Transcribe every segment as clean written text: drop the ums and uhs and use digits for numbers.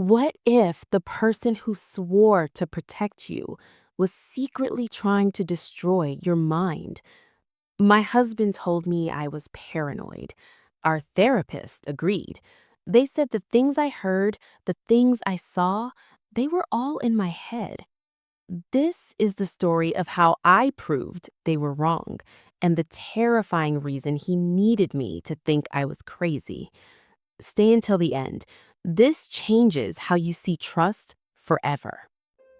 What if the person who swore to protect you was secretly trying to destroy your mind? My husband told me I was paranoid. Our therapist agreed. They said the things I heard, the things I saw, they were all in my head. This is the story of how I proved they were wrong and the terrifying reason he needed me to think I was crazy. Stay until the end. This changes how you see trust forever.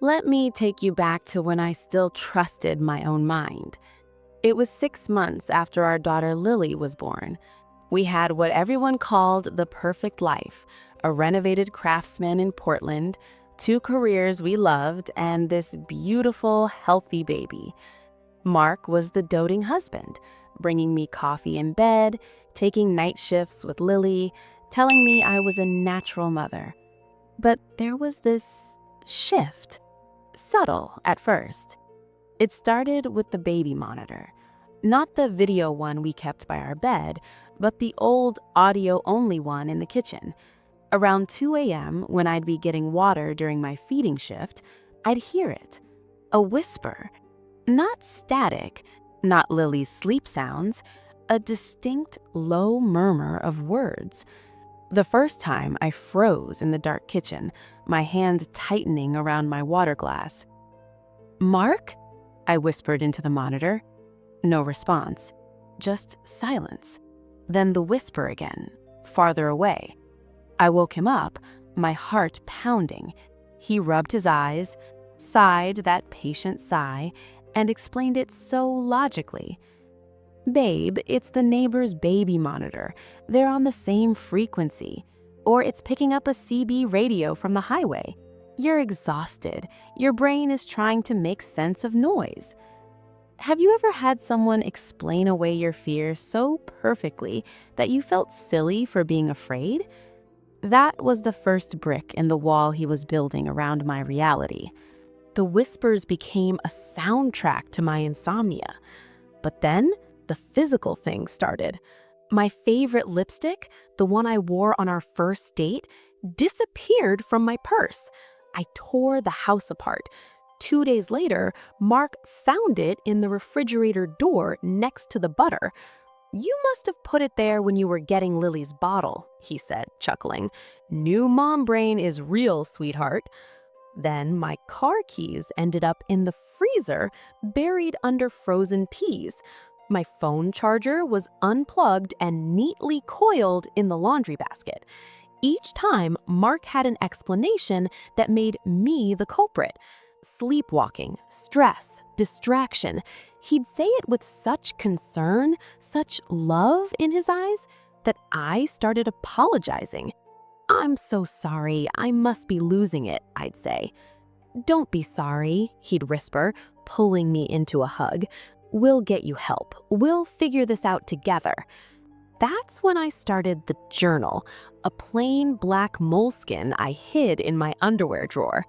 Let me take you back to when I still trusted my own mind. It was 6 months after our daughter Lily was born. We had what everyone called the perfect life, a renovated craftsman in Portland, 2 careers we loved, and this beautiful, healthy baby. Mark was the doting husband, bringing me coffee in bed, taking night shifts with Lily, telling me I was a natural mother. But there was this shift, subtle at first. It started with the baby monitor. Not the video one we kept by our bed, but the old audio-only one in the kitchen. Around 2 a.m., when I'd be getting water during my feeding shift, I'd hear it. A whisper. Not static, not Lily's sleep sounds, a distinct low murmur of words. The first time I froze in the dark kitchen, my hand tightening around my water glass. "Mark?" I whispered into the monitor. No response, just silence. Then the whisper again, farther away. I woke him up, my heart pounding. He rubbed his eyes, sighed that patient sigh, and explained it so logically. "Babe, it's the neighbor's baby monitor. They're on the same frequency. Or it's picking up a CB radio from the highway. You're exhausted. Your brain is trying to make sense of noise." Have you ever had someone explain away your fear so perfectly that you felt silly for being afraid? That was the first brick in the wall he was building around my reality. The whispers became a soundtrack to my insomnia. But then, the physical thing started. My favorite lipstick, the one I wore on our first date, disappeared from my purse. I tore the house apart. 2 days later, Mark found it in the refrigerator door next to the butter. "You must have put it there when you were getting Lily's bottle," he said, chuckling. "New mom brain is real, sweetheart." Then my car keys ended up in the freezer, buried under frozen peas. My phone charger was unplugged and neatly coiled in the laundry basket. Each time, Mark had an explanation that made me the culprit. Sleepwalking, stress, distraction. He'd say it with such concern, such love in his eyes, that I started apologizing. "I'm so sorry, I must be losing it," I'd say. "Don't be sorry," he'd whisper, pulling me into a hug. "We'll get you help. We'll figure this out together." That's when I started the journal, a plain black moleskin I hid in my underwear drawer.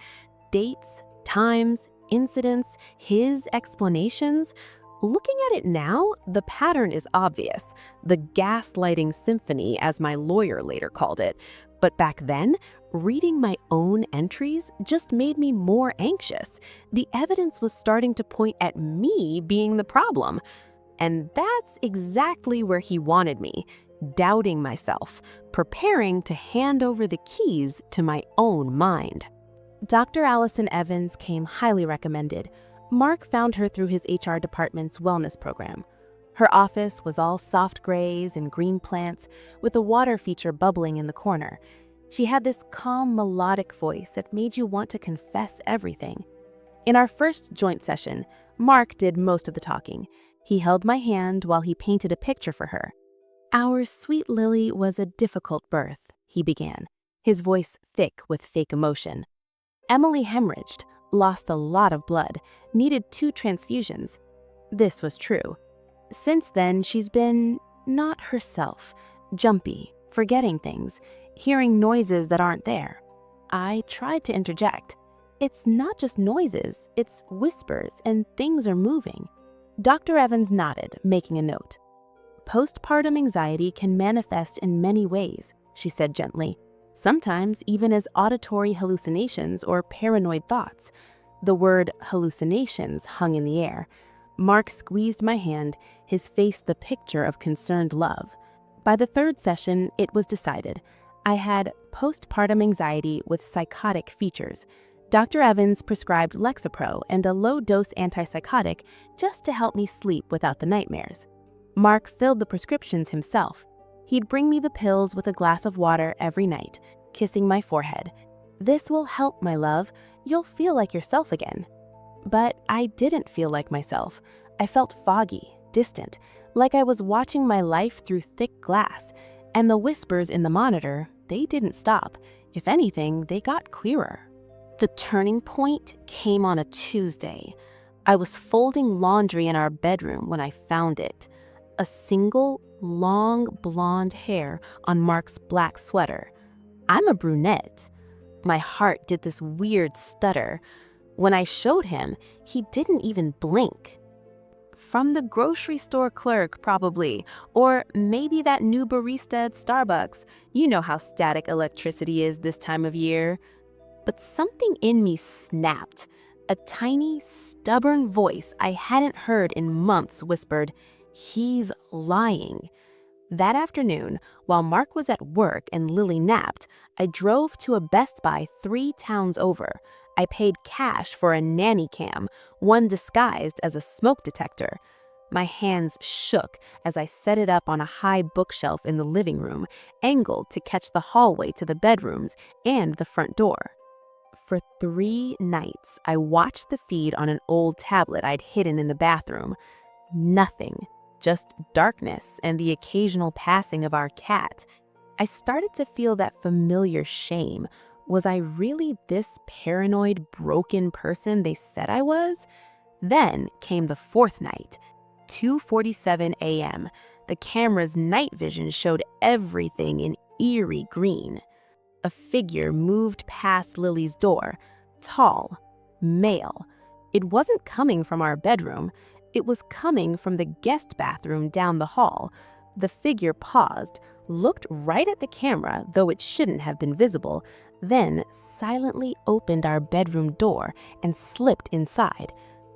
Dates, times, incidents, his explanations. Looking at it now, the pattern is obvious. The gaslighting symphony, as my lawyer later called it. But back then, reading my own entries just made me more anxious. The evidence was starting to point at me being the problem. And that's exactly where he wanted me, doubting myself, preparing to hand over the keys to my own mind. Dr. Allison Evans came highly recommended. Mark found her through his HR department's wellness program. Her office was all soft grays and green plants, with a water feature bubbling in the corner. She had this calm, melodic voice that made you want to confess everything. In our first joint session, Mark did most of the talking. He held my hand while he painted a picture for her. "Our sweet Lily was a difficult birth," he began, his voice thick with fake emotion. "Emily hemorrhaged, lost a lot of blood, needed 2 transfusions. This was true. Since then, she's been not herself, jumpy, forgetting things, hearing noises that aren't there." I tried to interject. "It's not just noises, it's whispers and things are moving." Dr. Evans nodded, making a note. "Postpartum anxiety can manifest in many ways," she said gently. sometimes even as auditory hallucinations or paranoid thoughts. The word hallucinations hung in the air. Mark squeezed my hand, his face the picture of concerned love. By the third session, it was decided. I had postpartum anxiety with psychotic features. Dr. Evans prescribed Lexapro and a low-dose antipsychotic just to help me sleep without the nightmares. Mark filled the prescriptions himself. He'd bring me the pills with a glass of water every night, kissing my forehead. "This will help, my love. You'll feel like yourself again." But I didn't feel like myself. I felt foggy, distant, like I was watching my life through thick glass. And the whispers in the monitor, they didn't stop. If anything, they got clearer. The turning point came on a Tuesday. I was folding laundry in our bedroom when I found it. A single, long blonde hair on Mark's black sweater. I'm a brunette. My heart did this weird stutter. When I showed him, he didn't even blink. From the grocery store clerk, probably. Or maybe that new barista at Starbucks. You know how static electricity is this time of year. But something in me snapped. A tiny, stubborn voice I hadn't heard in months whispered, "He's lying." That afternoon, while Mark was at work and Lily napped, I drove to a Best Buy 3 towns over. I paid cash for a nanny cam, one disguised as a smoke detector. My hands shook as I set it up on a high bookshelf in the living room, angled to catch the hallway to the bedrooms and the front door. For 3 nights, I watched the feed on an old tablet I'd hidden in the bathroom. Nothing. Just darkness and the occasional passing of our cat. I started to feel that familiar shame. Was I really this paranoid, broken person they said I was? Then came the 4th night, 2:47 a.m. The camera's night vision showed everything in eerie green. A figure moved past Lily's door, tall, male. It wasn't coming from our bedroom. It was coming from the guest bathroom down the hall. The figure paused, looked right at the camera, though it shouldn't have been visible, then silently opened our bedroom door and slipped inside.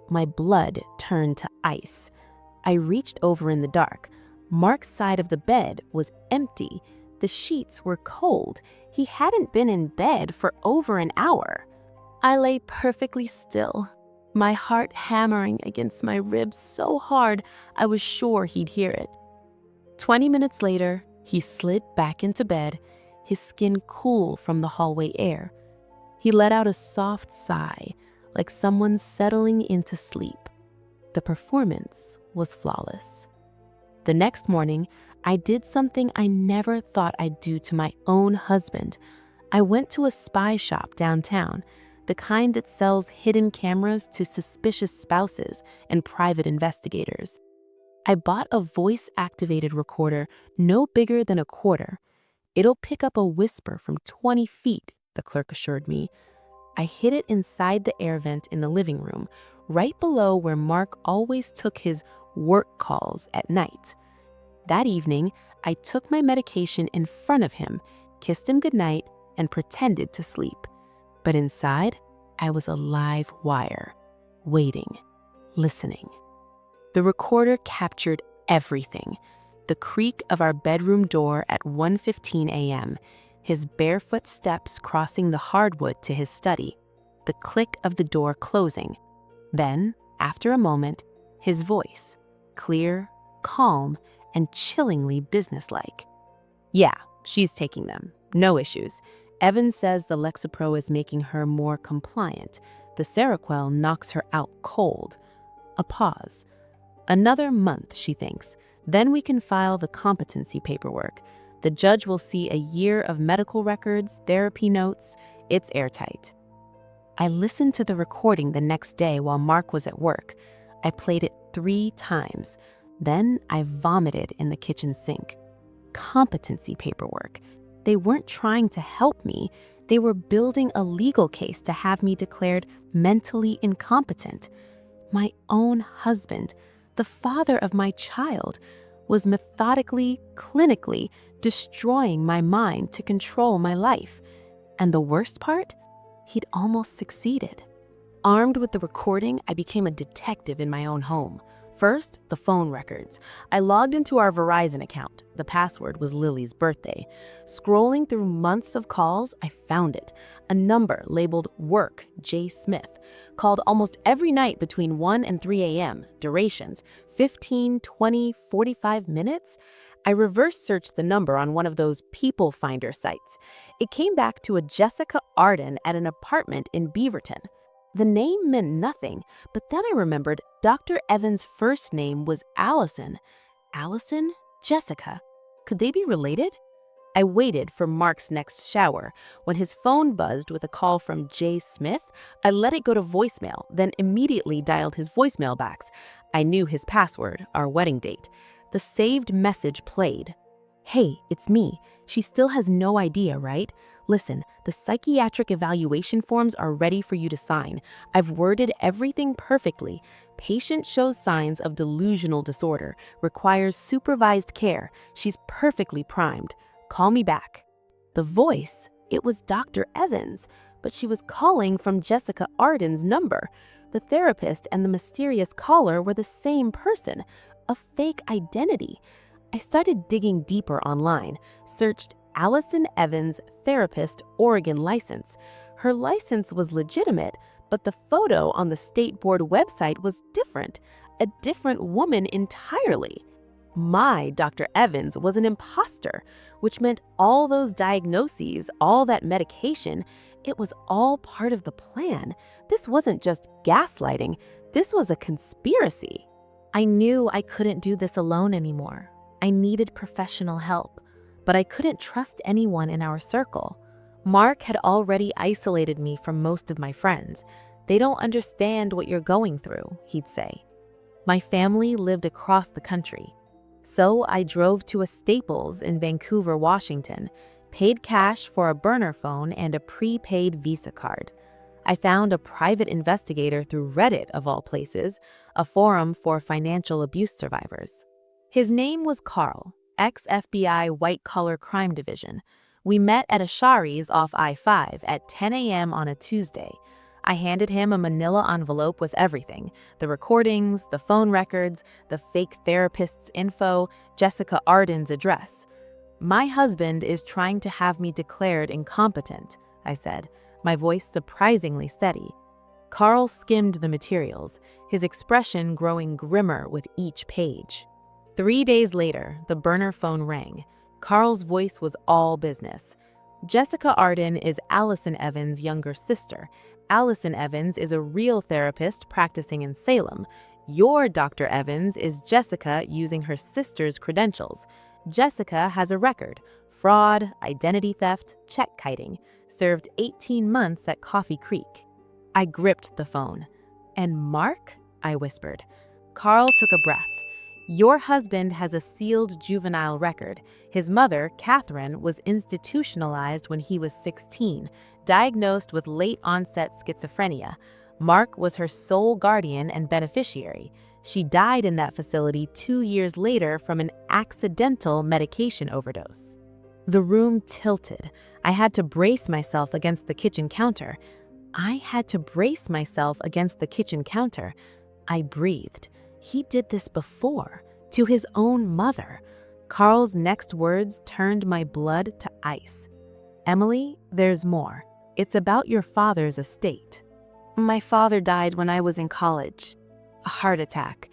My blood turned to ice. I reached over in the dark. Mark's side of the bed was empty. The sheets were cold. He hadn't been in bed for over an hour. I lay perfectly still, my heart hammering against my ribs so hard I was sure he'd hear it. 20 minutes later, he slid back into bed, his skin cool from the hallway air. He let out a soft sigh, like someone settling into sleep. The performance was flawless. The next morning, I did something I never thought I'd do to my own husband. I went to a spy shop downtown, the kind that sells hidden cameras to suspicious spouses and private investigators. I bought a voice-activated recorder no bigger than a quarter. "It'll pick up a whisper from 20 feet, the clerk assured me. I hid it inside the air vent in the living room, right below where Mark always took his work calls at night. That evening, I took my medication in front of him, kissed him goodnight, and pretended to sleep. But inside, I was a live wire, waiting, listening. The recorder captured everything. The creak of our bedroom door at 1:15 a.m., his barefoot steps crossing the hardwood to his study, the click of the door closing. Then, after a moment, his voice, clear, calm, and chillingly businesslike. "Yeah, she's taking them. No issues. Evan says the Lexapro is making her more compliant. The Seroquel knocks her out cold." A pause. "Another month, she thinks. Then we can file the competency paperwork. The judge will see a year of medical records, therapy notes. It's airtight." I listened to the recording the next day while Mark was at work. I played it 3 times. Then I vomited in the kitchen sink. Competency paperwork. They weren't trying to help me. They were building a legal case to have me declared mentally incompetent. My own husband, the father of my child, was methodically, clinically destroying my mind to control my life. And the worst part? He'd almost succeeded. Armed with the recording, I became a detective in my own home. First, the phone records. I logged into our Verizon account. The password was Lily's birthday. Scrolling through months of calls, I found it. A number labeled Work J. Smith. Called almost every night between 1 and 3 a.m. Durations, 15, 20, 45 minutes. I reverse searched the number on one of those people finder sites. It came back to a Jessica Arden at an apartment in Beaverton. The name meant nothing, but then I remembered Dr. Evans' first name was Allison. Allison? Jessica. Could they be related? I waited for Mark's next shower. When his phone buzzed with a call from Jay Smith, I let it go to voicemail, then immediately dialed his voicemail box. I knew his password, our wedding date. The saved message played. "Hey, it's me. She still has no idea, right? Listen, the psychiatric evaluation forms are ready for you to sign. I've worded everything perfectly. Patient shows signs of delusional disorder, requires supervised care. She's perfectly primed. Call me back." The voice, it was Dr. Evans, but she was calling from Jessica Arden's number. The therapist and the mysterious caller were the same person, a fake identity. I started digging deeper online, searched Allison Evans, therapist, Oregon license. Her license was legitimate, but the photo on the state board website was different, a different woman entirely. My Dr. Evans was an imposter, which meant all those diagnoses, all that medication, it was all part of the plan. This wasn't just gaslighting, this was a conspiracy. I knew I couldn't do this alone anymore. I needed professional help, but I couldn't trust anyone in our circle. Mark had already isolated me from most of my friends. "They don't understand what you're going through," he'd say. My family lived across the country. So I drove to a Staples in Vancouver, Washington, paid cash for a burner phone and a prepaid Visa card. I found a private investigator through Reddit, of all places, a forum for financial abuse survivors. His name was Carl, ex-FBI white-collar crime division. We met at a Shari's off I-5 at 10 a.m. on a Tuesday. I handed him a manila envelope with everything, the recordings, the phone records, the fake therapist's info, Jessica Arden's address. "My husband is trying to have me declared incompetent," I said, my voice surprisingly steady. Carl skimmed the materials, his expression growing grimmer with each page. 3 days later, the burner phone rang. Carl's voice was all business. "Jessica Arden is Allison Evans' younger sister. Allison Evans is a real therapist practicing in Salem. Your Dr. Evans is Jessica using her sister's credentials. Jessica has a record: fraud, identity theft, check kiting. Served 18 months at Coffee Creek." I gripped the phone. "And Mark?" I whispered. Carl took a breath. "Your husband has a sealed juvenile record. His mother, Catherine, was institutionalized when he was 16, diagnosed with late-onset schizophrenia. Mark was her sole guardian and beneficiary. She died in that facility 2 years later from an accidental medication overdose." The room tilted. I had to brace myself against the kitchen counter. I breathed. He did this before, to his own mother. Carl's next words turned my blood to ice. "Emily, there's more. It's about your father's estate." "My father died when I was in college. A heart attack.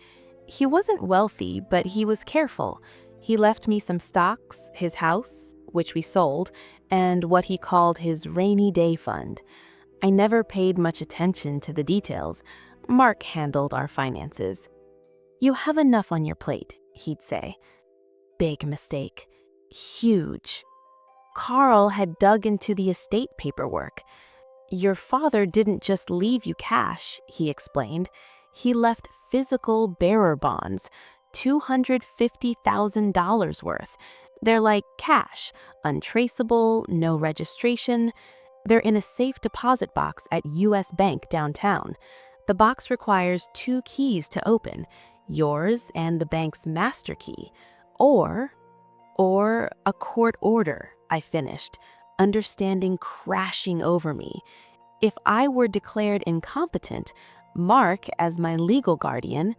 He wasn't wealthy, but he was careful. He left me some stocks, his house, which we sold, and what he called his rainy day fund. I never paid much attention to the details. Mark handled our finances. You have enough on your plate, he'd say. Big mistake. Huge. Carl had dug into the estate paperwork. Your father didn't just leave you cash, he explained. He left physical bearer bonds, $250,000 worth. They're like cash, untraceable, no registration. They're in a safe deposit box at U.S. Bank downtown. The box requires 2 keys to open, yours and the bank's master key. Or, or a court order, I finished, understanding crashing over me. If I were declared incompetent, Mark, as my legal guardian,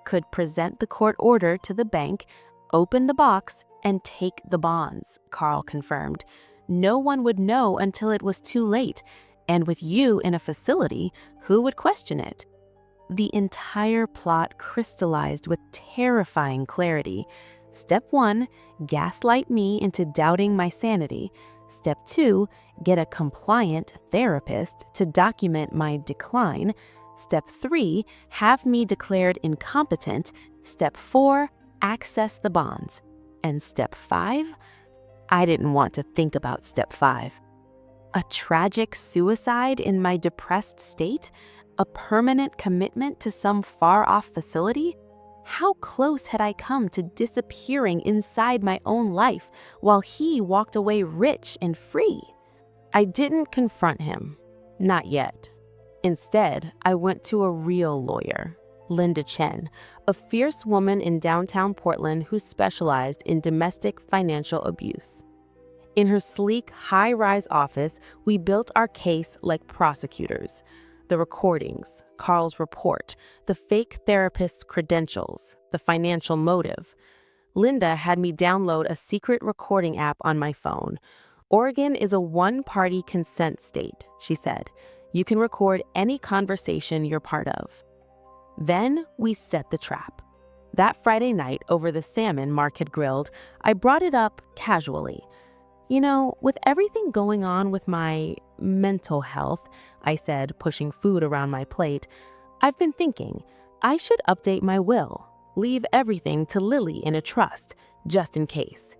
could present the court order to the bank, open the box, and take the bonds, Carl confirmed. No one would know until it was too late, and with you in a facility, who would question it? The entire plot crystallized with terrifying clarity. Step 1, gaslight me into doubting my sanity. Step 2, get a compliant therapist to document my decline. Step 3, have me declared incompetent. Step 4, access the bonds. And step 5? I didn't want to think about step 5. A tragic suicide in my depressed state? A permanent commitment to some far-off facility? How close had I come to disappearing inside my own life while he walked away rich and free? I didn't confront him. Not yet. Instead, I went to a real lawyer, Linda Chen, a fierce woman in downtown Portland who specialized in domestic financial abuse. In her sleek, high-rise office, we built our case like prosecutors. The recordings, Carl's report, the fake therapist's credentials, the financial motive. Linda had me download a secret recording app on my phone. Oregon is a one-party consent state, she said. You can record any conversation you're part of. Then we set the trap. That Friday night, over the salmon Mark had grilled, I brought it up casually. You know, with everything going on with my mental health, I said, pushing food around my plate, I've been thinking I should update my will, leave everything to Lily in a trust, just in case.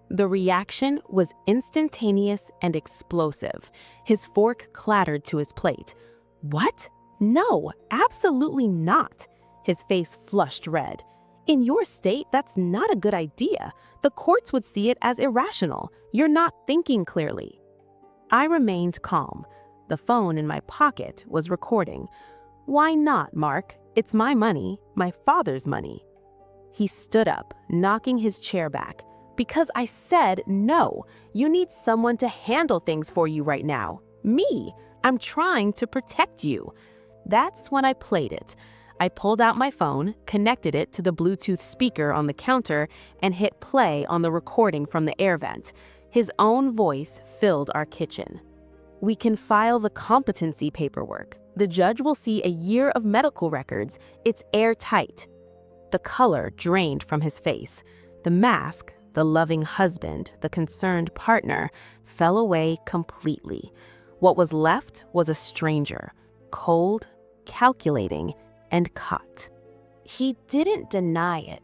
The reaction was instantaneous and explosive. His fork clattered to his plate. What? No, absolutely not. His face flushed red. In your state, that's not a good idea. The courts would see it as irrational. You're not thinking clearly. I remained calm. The phone in my pocket was recording. Why not, Mark? It's my money, my father's money. He stood up, knocking his chair back. Because I said no. You need someone to handle things for you right now. Me. I'm trying to protect you. That's when I played it. I pulled out my phone, connected it to the Bluetooth speaker on the counter, and hit play on the recording from the air vent. His own voice filled our kitchen. We can file the competency paperwork. The judge will see a year of medical records. It's airtight. The color drained from his face. The mask, the loving husband, the concerned partner, fell away completely. What was left was a stranger, cold, calculating, and caught. He didn't deny it.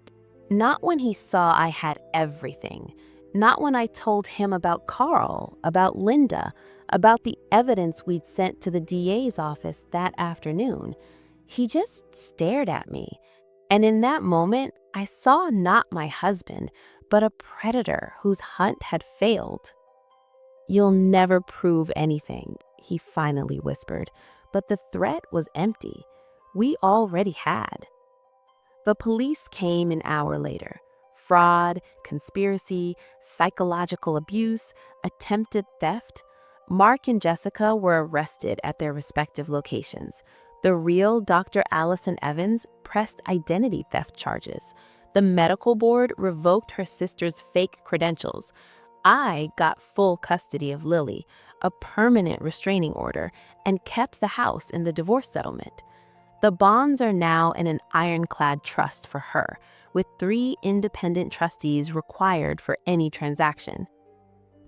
Not when he saw I had everything. Not when I told him about Carl, about Linda, about the evidence we'd sent to the DA's office that afternoon. He just stared at me. And in that moment, I saw not my husband, but a predator whose hunt had failed. You'll never prove anything, he finally whispered, but the threat was empty. We already had. The police came an hour later. Fraud, conspiracy, psychological abuse, attempted theft. Mark and Jessica were arrested at their respective locations. The real Dr. Allison Evans pressed identity theft charges. The medical board revoked her sister's fake credentials. I got full custody of Lily, a permanent restraining order, and kept the house in the divorce settlement. The bonds are now in an ironclad trust for her, with 3 independent trustees required for any transaction.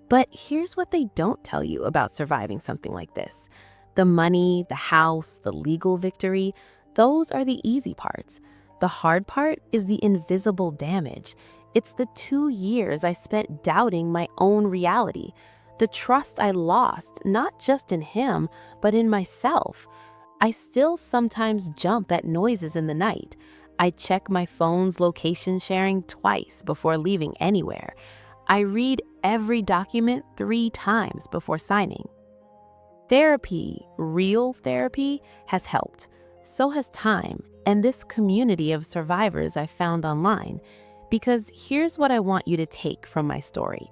But here's what they don't tell you about surviving something like this. The money, the house, the legal victory, those are the easy parts. The hard part is the invisible damage. It's the 2 years I spent doubting my own reality, the trust I lost, not just in him, but in myself. I still sometimes jump at noises in the night. I check my phone's location sharing twice before leaving anywhere. I read every document 3 times before signing. Therapy, real therapy, has helped. So has time and this community of survivors I found online. Because here's what I want you to take from my story.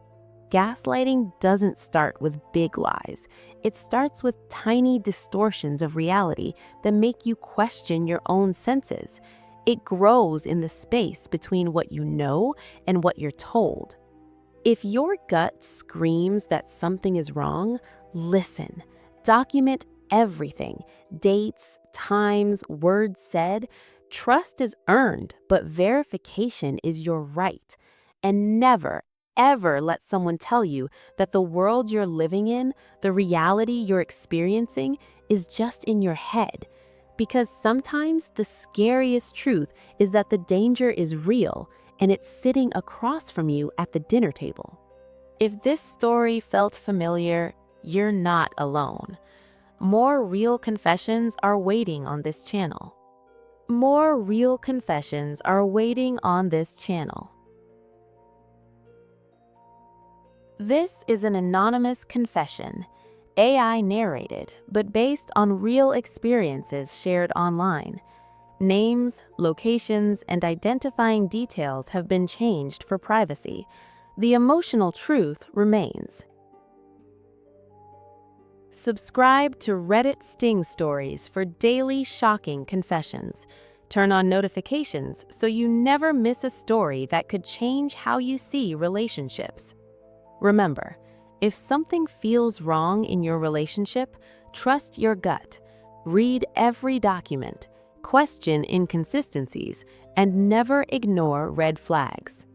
Gaslighting doesn't start with big lies. It starts with tiny distortions of reality that make you question your own senses. It grows in the space between what you know and what you're told. If your gut screams that something is wrong, listen. Document everything: dates, times, words said. Trust is earned, but verification is your right. And never, ever let someone tell you that the world you're living in, the reality you're experiencing, is just in your head. Because sometimes the scariest truth is that the danger is real and it's sitting across from you at the dinner table. If this story felt familiar, you're not alone. More real confessions are waiting on this channel. More real confessions are waiting on this channel. This is an anonymous confession, AI narrated, but based on real experiences shared online. Names, locations, and identifying details have been changed for privacy. The emotional truth remains. Subscribe to Reddit Sting Stories for daily shocking confessions. Turn on notifications so you never miss a story that could change how you see relationships. Remember, if something feels wrong in your relationship, trust your gut. Read every document, question inconsistencies, and never ignore red flags.